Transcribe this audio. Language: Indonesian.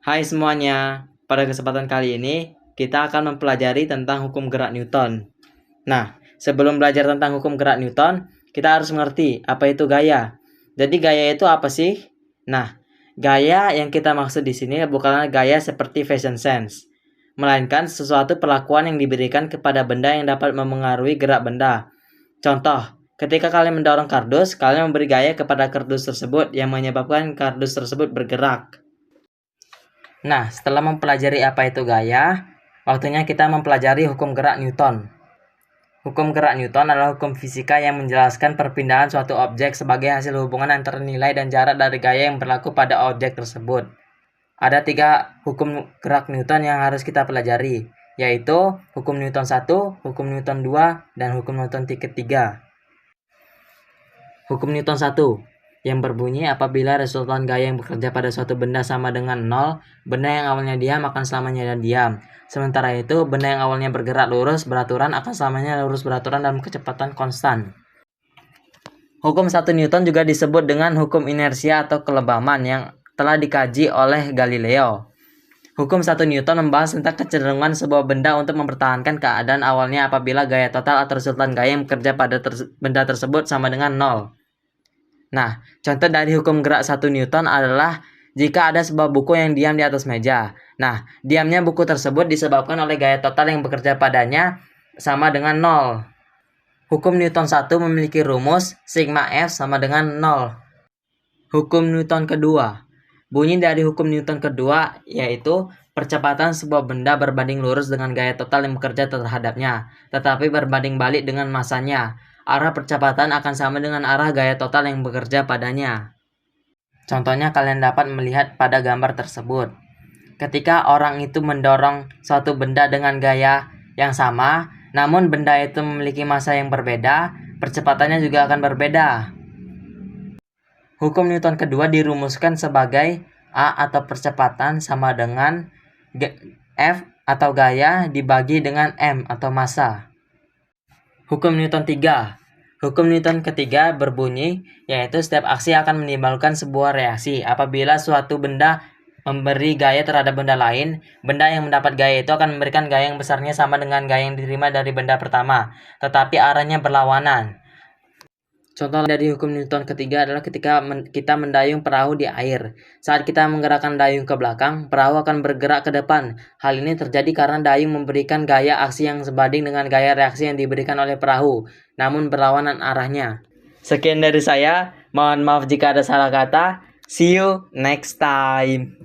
Hai semuanya, pada kesempatan kali ini kita akan mempelajari tentang hukum gerak Newton. Nah, sebelum belajar tentang hukum gerak Newton, kita harus mengerti apa itu gaya. Jadi gaya itu apa sih? Nah, gaya yang kita maksud di sini bukanlah gaya seperti fashion sense, melainkan sesuatu perlakuan yang diberikan kepada benda yang dapat memengaruhi gerak benda. Contoh, ketika kalian mendorong kardus, kalian memberi gaya kepada kardus tersebut yang menyebabkan kardus tersebut bergerak. Nah, setelah mempelajari apa itu gaya, waktunya kita mempelajari hukum gerak Newton. Hukum gerak Newton adalah hukum fisika yang menjelaskan perpindahan suatu objek sebagai hasil hubungan antara nilai dan jarak dari gaya yang berlaku pada objek tersebut. Ada 3 hukum gerak Newton yang harus kita pelajari, yaitu hukum Newton 1, hukum Newton 2, dan hukum Newton 3. Hukum Newton 1 yang berbunyi apabila resultan gaya yang bekerja pada suatu benda sama dengan 0, benda yang awalnya diam akan selamanya diam. Sementara itu, benda yang awalnya bergerak lurus beraturan akan selamanya lurus beraturan dalam kecepatan konstan. Hukum 1 Newton juga disebut dengan hukum inersia atau kelebaman yang telah dikaji oleh Galileo. Hukum 1 Newton membahas tentang kecenderungan sebuah benda untuk mempertahankan keadaan awalnya apabila gaya total atau resultan gaya yang bekerja pada benda tersebut sama dengan 0. Nah, contoh dari hukum gerak 1 Newton adalah jika ada sebuah buku yang diam di atas meja. Nah, diamnya buku tersebut disebabkan oleh gaya total yang bekerja padanya sama dengan 0. Hukum Newton 1 memiliki rumus sigma F sama dengan 0. Hukum Newton kedua. Bunyi dari hukum Newton kedua yaitu percepatan sebuah benda berbanding lurus dengan gaya total yang bekerja terhadapnya, tetapi berbanding balik dengan masanya. Arah percepatan akan sama dengan arah gaya total yang bekerja padanya. Contohnya kalian dapat melihat pada gambar tersebut. Ketika orang itu mendorong suatu benda dengan gaya yang sama, namun benda itu memiliki massa yang berbeda, percepatannya juga akan berbeda. Hukum Newton kedua dirumuskan sebagai A atau percepatan sama dengan F atau gaya dibagi dengan M atau massa. Hukum Newton 3. Hukum Newton ketiga berbunyi, yaitu setiap aksi akan menimbulkan sebuah reaksi. Apabila suatu benda memberi gaya terhadap benda lain, benda yang mendapat gaya itu akan memberikan gaya yang besarnya sama dengan gaya yang diterima dari benda pertama, tetapi arahnya berlawanan. Contoh dari hukum Newton ketiga adalah ketika kita mendayung perahu di air. Saat kita menggerakkan dayung ke belakang, perahu akan bergerak ke depan. Hal ini terjadi karena dayung memberikan gaya aksi yang sebanding dengan gaya reaksi yang diberikan oleh perahu, namun berlawanan arahnya. Sekian dari saya, mohon maaf jika ada salah kata. See you next time.